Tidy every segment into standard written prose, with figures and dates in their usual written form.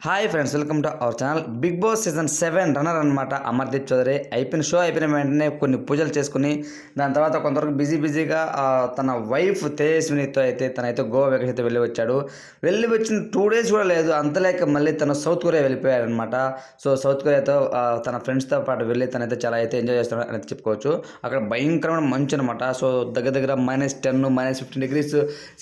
Hi friends, welcome to our channel. Big boss season 7 runner అనమాట Amardeep Chowdary. Show అయిపోయిన వెంటనే కొన్ని పూజలు చేసుకుని దాని తర్వాత కొంతవరకు బిజీగా తన వైఫ్ తేజస్వినితో అయితే తనైతే గోవా వెకేషన్ అయితే వెళ్ళి వచ్చాడు. వెళ్ళి వచ్చిన 2 days కూడా లేదు, అంతలేక మళ్ళీ తను సౌత్ కొరియా వెళ్ళిపోయాడనమాట. సో సౌత్ కొరియాతో తన ఫ్రెండ్స్తో పాటు వెళ్ళి తనైతే చాలా అయితే ఎంజాయ్ చేస్తున్నాడు అనేది చెప్పుకోవచ్చు. అక్కడ భయంకరమైన మంచు అనమాట. సో దగ్గర -10 -15 degrees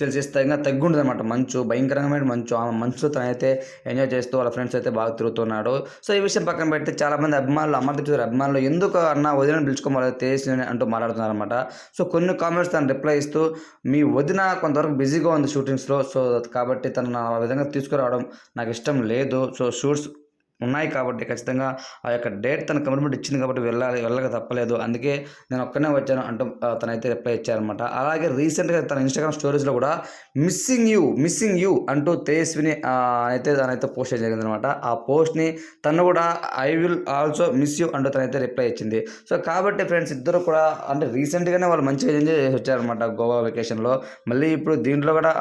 సెల్సియస్ ఇంకా తగ్గుంటుంది అనమాట మంచు. భయంకరమైన మంచు. ఆ మంచుతో తనైతే ఎంజాయ్ చేస్తూ వాళ్ళ ఫ్రెండ్స్ అయితే బాగా తిరుగుతున్నాడు. సో ఈ విషయం పక్కన పెడితే చాలా మంది అభిమానులు, అమర్దీప్ చౌదరి అభిమానులు ఎందుకు అన్న వదిన పిలుచుకోవాలి తేజస్విని అంటూ మాట్లాడుతున్నారు అనమాట. సో కొన్ని కామెంట్స్ తను రిప్లై ఇస్తూ, మీ వదిన కొంతవరకు బిజీగా ఉంది షూటింగ్స్లో, సో కాబట్టి తను ఆ విధంగా తీసుకురావడం నాకు ఇష్టం లేదు. సో షూట్స్ ఉన్నాయి కాబట్టి ఖచ్చితంగా ఆ యొక్క డేట్ తన కమిట్మెంట్ ఇచ్చింది కాబట్టి వెళ్ళక తప్పలేదు, అందుకే నేను ఒక్కనే వచ్చాను అంటూ తనైతే రిప్లై ఇచ్చారనమాట. అలాగే రీసెంట్గా తన ఇన్స్టాగ్రామ్ స్టోరీస్లో కూడా మిస్సింగ్ యూ అంటూ తేజస్విని తనైతే పోస్ట్ చేయడం జరిగిందనమాట. ఆ పోస్ట్ని తను కూడా I will also miss you అంటూ తనైతే రిప్లై ఇచ్చింది. సో కాబట్టి ఫ్రెండ్స్ ఇద్దరు కూడా అంటే రీసెంట్గానే వాళ్ళు మంచిగా ఎంజాయ్ చేసి వచ్చారనమాట గోవా వెకేషన్లో. మళ్ళీ ఇప్పుడు దీంట్లో కూడా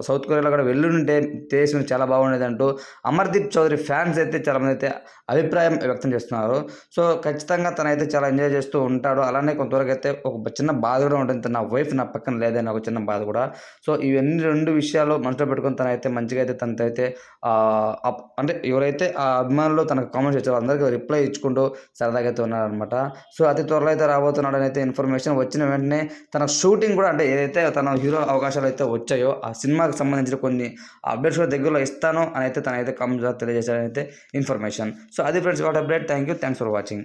సౌత్ కొరియాలో కూడా వెళ్ళుంటే తేజస్విని చాలా బాగుండేది అంటూ అమర్దీప్ చౌదరి ఫ్యాన్స్ అయితే చాలామంది అయితే అభిప్రాయం వ్యక్తం చేస్తున్నారు. సో ఖచ్చితంగా తనైతే చాలా ఎంజాయ్ చేస్తూ ఉంటాడు. అలానే కొంతవరకు అయితే ఒక చిన్న బాధ కూడా ఉంటుంది, నా వైఫ్ నా పక్కన లేదని ఒక చిన్న బాధ కూడా. సో ఇవన్నీ 2 విషయాలు మనసులో పెట్టుకొని తనైతే మంచిగా అయితే తనతో అయితే అంటే ఎవరైతే ఆ అభిమానులు తనకు కామెంట్స్ ఇచ్చారో అందరికీ రిప్లై ఇచ్చుకుంటూ సరదాగా అయితే ఉన్నారనమాట. సో అతి త్వరలో అయితే రాబోతున్నాడని అయితే ఇన్ఫర్మేషన్ వచ్చిన వెంటనే తన షూటింగ్ కూడా అంటే ఏదైతే తన హీరో అవకాశాలు అయితే వచ్చాయో ఆ సినిమాకి సంబంధించిన కొన్ని అప్డేట్స్ కూడా దగ్గరలో ఇస్తాను అని అయితే తనైతే కామెంట్స్ తెలియజేశారని అయితే ఇన్ఫర్మేషన్. సో అది friends, what update. Thanks for watching.